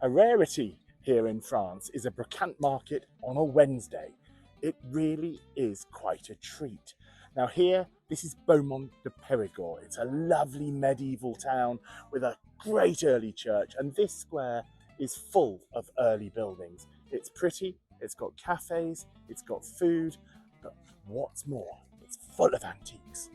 A rarity here in France is a brocante market on a Wednesday. It really is quite a treat. Now here, this is Beaumont de Périgord. It's a lovely medieval town with a great early church, and this square is full of early buildings. It's pretty, it's got cafes, it's got food, but what's more, it's full of antiques.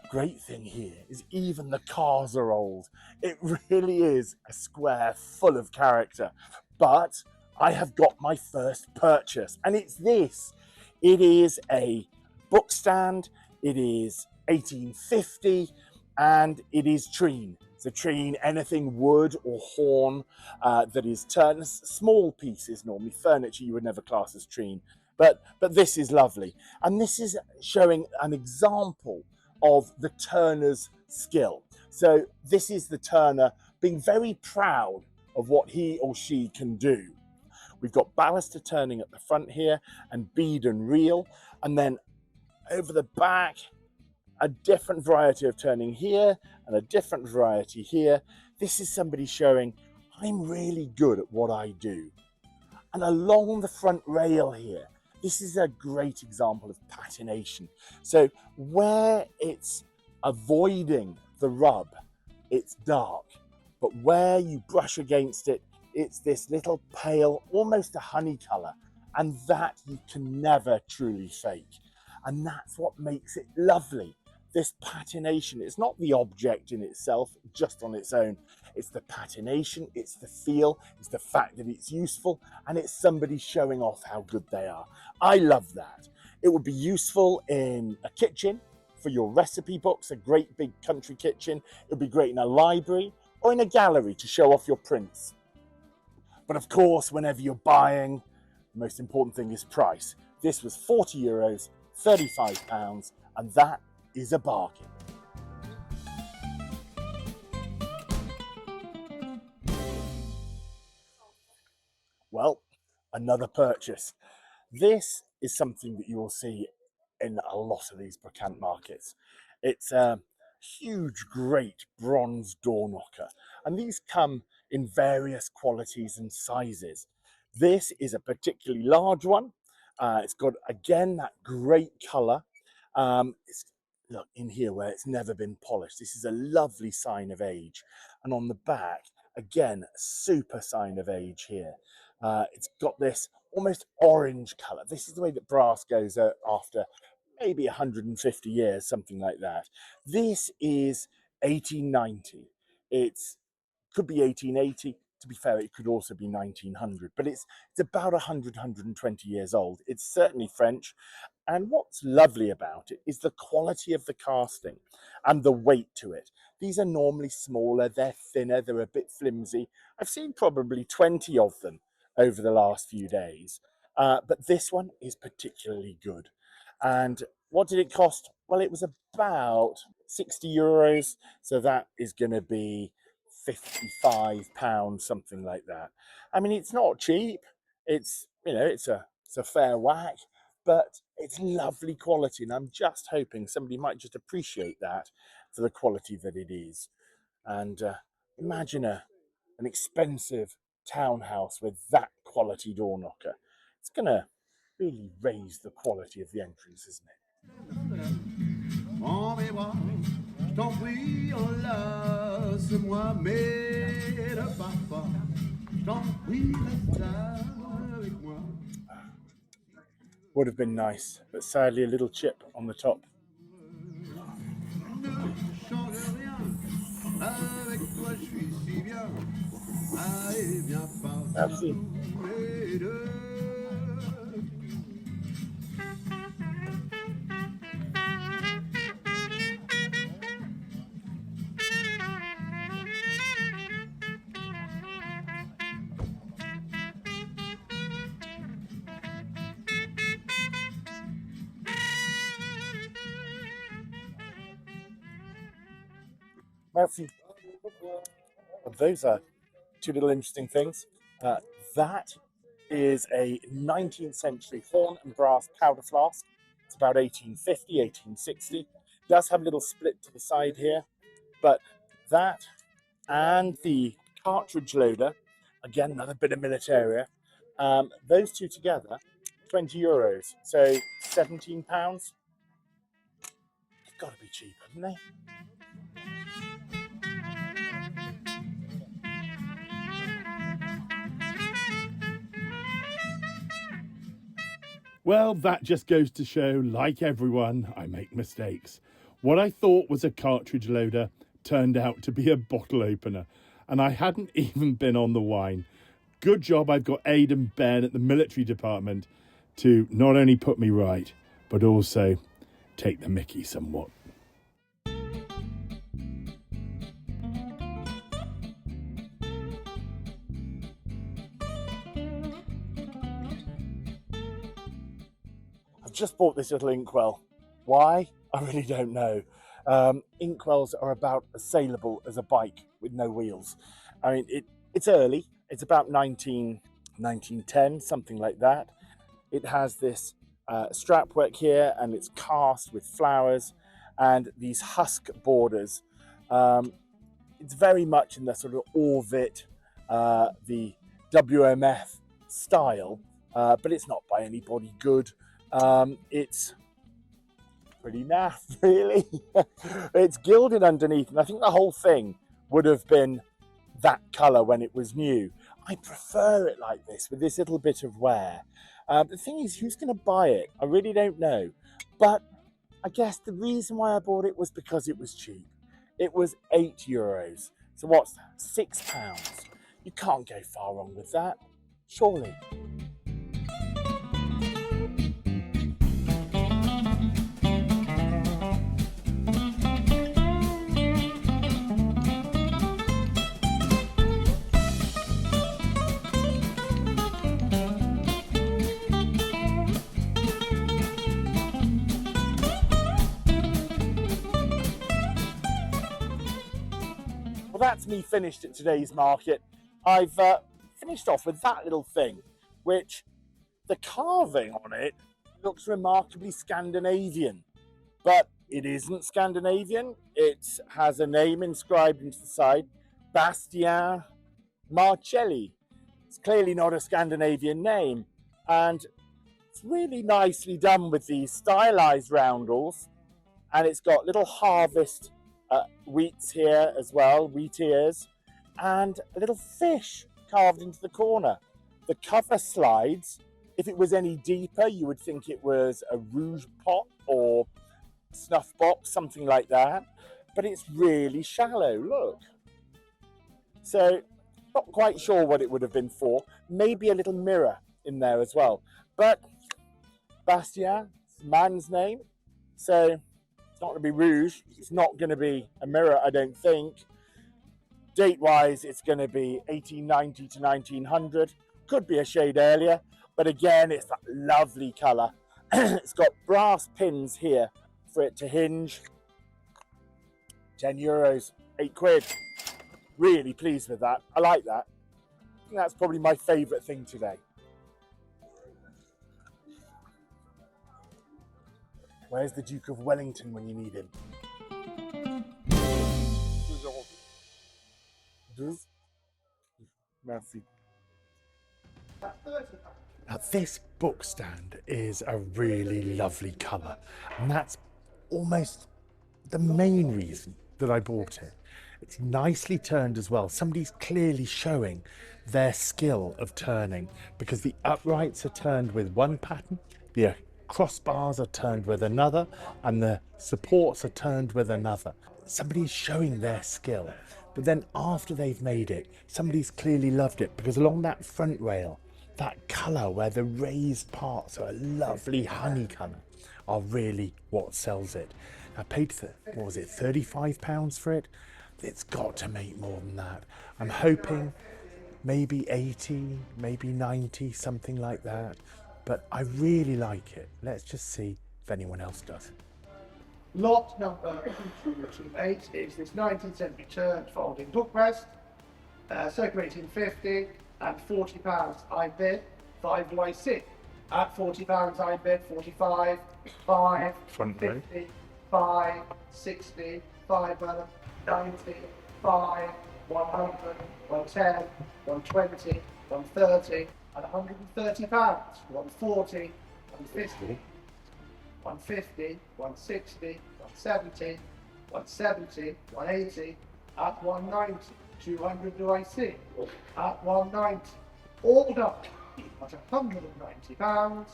Great thing here is even the cars are old. It really is a square full of character. But I have got my first purchase, and it's this. It is a book stand. It is 1850, and it is treen. So treen, anything wood or horn that is turned, small pieces normally, furniture you would never class as treen. But this is lovely. And this is showing an example of the turner's skill. So this is the turner being very proud of what he or she can do. We've got baluster turning at the front here and bead and reel, and then over the back a different variety of turning here and a different variety here. This is somebody showing, I'm really good at what I do. And along the front rail here, this is a great example of patination. So where it's avoiding the rub, it's dark, but where you brush against it, it's this little pale, almost a honey color, and that you can never truly fake. And that's what makes it lovely. This patination, it's not the object in itself, just on its own. It's the patination, it's the feel, it's the fact that it's useful, and it's somebody showing off how good they are. I love that. It would be useful in a kitchen for your recipe books, a great big country kitchen. It would be great in a library or in a gallery to show off your prints. But of course, whenever you're buying, the most important thing is price. This was €40, £35, and that is a bargain. Well, another purchase. This is something that you will see in a lot of these brocante markets. It's a huge, great bronze door knocker, and these come in various qualities and sizes. This is a particularly large one. It's got, again, that great color. Look in here where it's never been polished. This is a lovely sign of age. And on the back, again, super sign of age here. It's got this almost orange color. This is the way that brass goes after maybe 150 years, something like that. This is 1890. It's could be 1880. To be fair, it could also be 1900, but it's about 100, 120 years old. It's certainly French. And what's lovely about it is the quality of the casting and the weight to it. These are normally smaller, they're thinner, they're a bit flimsy. I've seen probably 20 of them over the last few days, but this one is particularly good. And what did it cost? Well, it was about €60, so that is going to be £55, something like that. I mean, it's not cheap. It's, it's a fair whack, but it's lovely quality, and I'm just hoping somebody might just appreciate that for the quality that it is. And imagine an expensive townhouse with that quality door knocker. It's going to really raise the quality of the entrance, isn't it? En mémoire, je t'en prie, enlace-moi, mais ne pars pas. Je t'en prie, reste avec moi. Would have been nice, but sadly a little chip on the top. Ne change rien, avec toi je suis si bien. Allez, viens partout les deux. Merci. Those are two little interesting things. That is a 19th century horn and brass powder flask. It's about 1850, 1860. It does have a little split to the side here, but that and the cartridge loader, again, another bit of militaria, those two together, €20. So £17. They've got to be cheap, haven't they? Well, that just goes to show, like everyone, I make mistakes. What I thought was a cartridge loader turned out to be a bottle opener, and I hadn't even been on the wine. Good job I've got Aidan Ben at the military department to not only put me right, but also take the mickey somewhat. I've just bought this little inkwell. Why? I really don't know. Inkwells are about as saleable as a bike with no wheels. I mean, it's early. It's about 1910, something like that. It has this strap work here, and it's cast with flowers and these husk borders. It's very much in the sort of Orvit, the WMF style, but it's not by anybody good. It's pretty naff, really. It's gilded underneath, and I think the whole thing would have been that colour when it was new. I prefer it like this, with this little bit of wear. The thing is, who's going to buy it? I really don't know. But I guess the reason why I bought it was because it was cheap. It was €8. So what's that? £6. You can't go far wrong with that, surely. Well, that's me finished at today's market. I've finished off with that little thing, which the carving on it looks remarkably Scandinavian, but it isn't Scandinavian. It has a name inscribed into the side, Bastien Marcelli. It's clearly not a Scandinavian name, and it's really nicely done with these stylized roundels, and it's got little harvest wheats here as well, wheat ears, and a little fish carved into the corner. The cover slides. If it was any deeper, you would think it was a rouge pot or snuff box, something like that, but it's really shallow, look. So not quite sure what it would have been for. Maybe a little mirror in there as well, but Bastien, man's name, so it's not going to be rouge. It's not going to be a mirror, I don't think. Date-wise, it's going to be 1890 to 1900. Could be a shade earlier, but again, it's that lovely colour. It's got brass pins here for it to hinge. €10, £8. Really pleased with that. I like that. I think that's probably my favourite thing today. Where's the Duke of Wellington when you need him? Merci. Now, this book stand is a really lovely colour, and that's almost the main reason that I bought it. It's nicely turned as well. Somebody's clearly showing their skill of turning, because the uprights are turned with one pattern, the crossbars are turned with another, and the supports are turned with another. Somebody's showing their skill. But then after they've made it, somebody's clearly loved it, because along that front rail, that colour where the raised parts are a lovely honey colour are really what sells it. I paid, what was it, £35 for it? It's got to make more than that. I'm hoping maybe 80, maybe 90, something like that. But I really like it. Let's just see if anyone else does. Lot number 228 is this 19th century turned folding book rest, circa 1850, and £40 I bid, 5 do I see. At £40 I bid, 45, 5, Front row. 50, 5, 60, 5, 90, 5, 100, 110, 120, 130, and £130, 140, 150. 150, 160, 170, 170, 180, at 190, 200 do I see, at 190, all done at £190.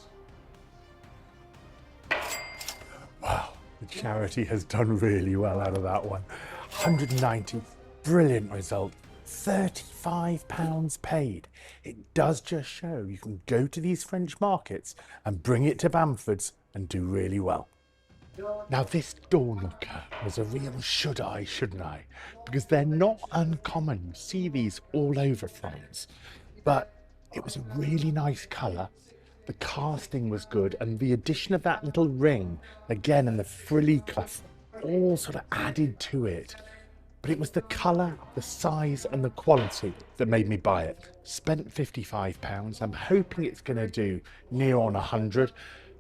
Wow, the charity has done really well out of that one. 190, brilliant result. £35 paid. It does just show you can go to these French markets and bring it to Bamford's and do really well. Now this door knocker was a real should I, shouldn't I? Because they're not uncommon. You see these all over France. But it was a really nice colour. The casting was good, and the addition of that little ring, again, and the frilly cuff, all sort of added to it. But it was the colour, the size and the quality that made me buy it. Spent £55. I'm hoping it's going to do near on 100,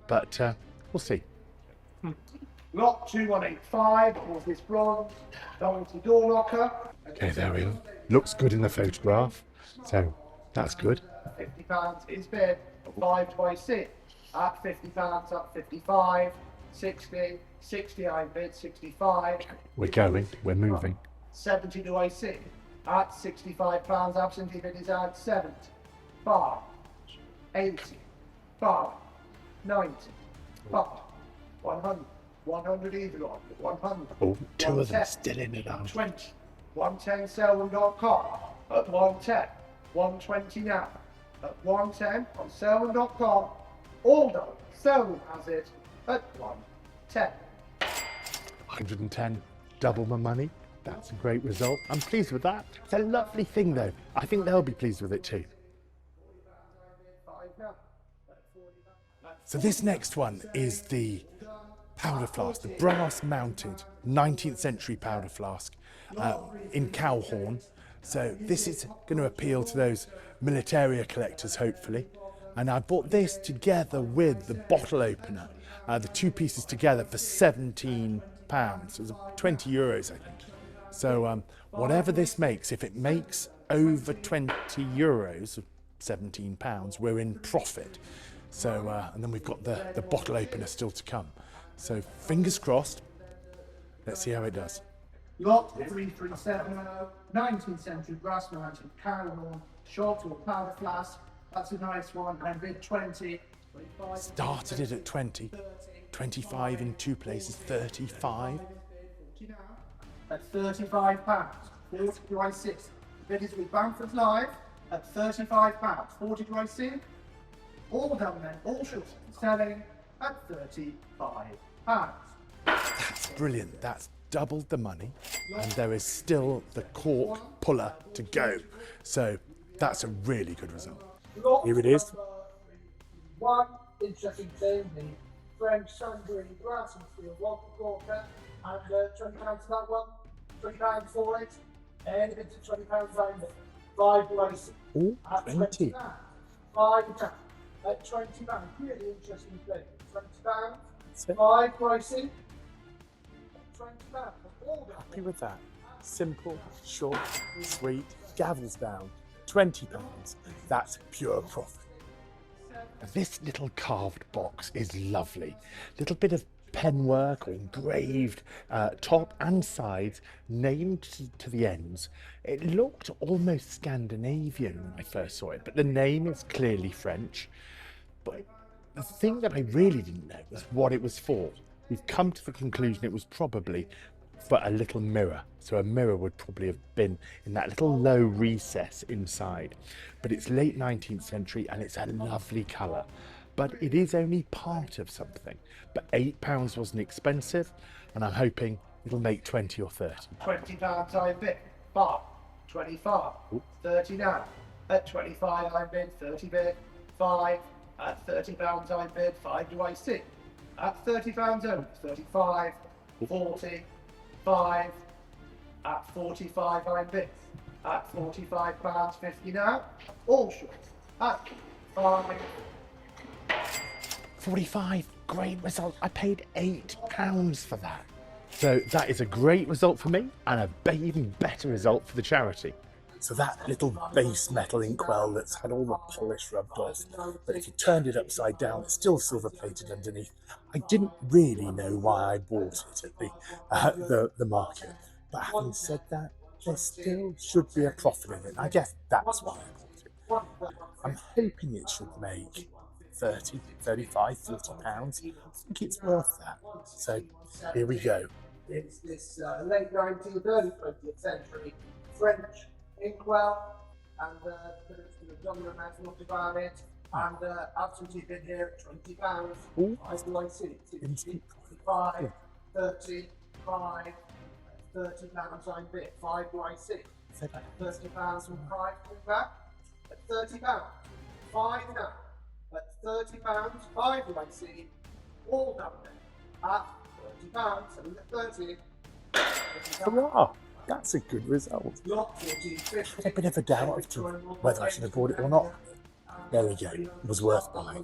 but we'll see. Lot 2185 was this bronze Dorothy door knocker. Okay, there we go. Looks good in the photograph, so that's good. £50 is bid, 5 do I see. At £50 up 55, 60, 60 I bid, 65. We're going, we're moving. 70 do I see. At £65 absentee bid is at 70, 5, 80, 5, 90, 5, 100, 100 either on, 100. Oh, two of them 110, still in it. 120, 110 Selwyn.com at 110, 120 now at 110 on Selwyn.com. All done. Selwyn has it at 110. 110, double my money. That's a great result. I'm pleased with that. It's a lovely thing though. I think they'll be pleased with it too. So this next one is the powder flask, the brass mounted 19th century powder flask in Cowhorn. So this is going to appeal to those militaria collectors hopefully. And I bought this together with the bottle opener, the two pieces together for £17. It was 20 euros I think. So whatever this makes, if it makes over 20 euros, £17, we're in profit. So, and then we've got the bottle opener still to come. So fingers crossed. Let's see how it does. Lot 3370, 19th century brass mounted Cowhorn short or powder flask. That's a nice one. And bid 20. 25, Started it at 20, 25 in two places, 35. 40 now. At £35. 40 do I see. Bid is with Bamford Live at £35. 40 do I see. All done then, all short selling at £35. That's brilliant. That's doubled the money, and there is still the cork puller to go. So that's a really good result. Here it is. One interesting thing, the French Sundry brass and steel water corker, and £20 for that one, £20 for it, and it's £20 only. 5 places. Oh, At 20. 5 pounds. At £20, really interesting thing. £20, So 5 pricing. £20. All done. happy with that. Simple, short, sweet, gavels down. £20. That's pure profit. This little carved box is lovely. Little bit of penwork or engraved top and sides, named to the ends. It looked almost Scandinavian when I first saw it, but the name is clearly French. But the thing that I really didn't know was what it was for. We've come to the conclusion it was probably for a little mirror. So a mirror would probably have been in that little low recess inside. But it's late 19th century and it's a lovely colour. But it is only part of something. But £8 wasn't expensive, and I'm hoping it'll make 20 or 30. £20 I bid. 5. 25. 30 now. At 25 I bid. 30 bid. 5. At £30 I bid. 5 do I see. At £30 only. 35. 40, 5, at 45 I bid, at £45.50 now, all short, at 5, 45, great result. I paid £8 for that. So that is a great result for me and a even better result for the charity. So that little base metal inkwell that's had all the polish rubbed off, but if you turned it upside down, it's still silver plated underneath. I didn't really know why I bought it at the market, but having said that, there still should be a profit in it. I guess that's why I bought it. I'm hoping it should make 30, 35, 40 pounds. I think it's worth that. So here we go. it's this late 19th, early 20th century French inkwell, and the dominant metal about it, and absolutely been here at £20. Ooh. As do I see? Instant. 25, 30, 5, £30 I bid, 5 do I see? So that- £30 from 5 coming back at £30, 5 now at £30, 5 do I see? All done then at £30, 7 at 30. Hurrah! That's a good result. Not 14, 15. Had a bit of a doubt as to whether I should have bought it or not. There we go. It was worth buying.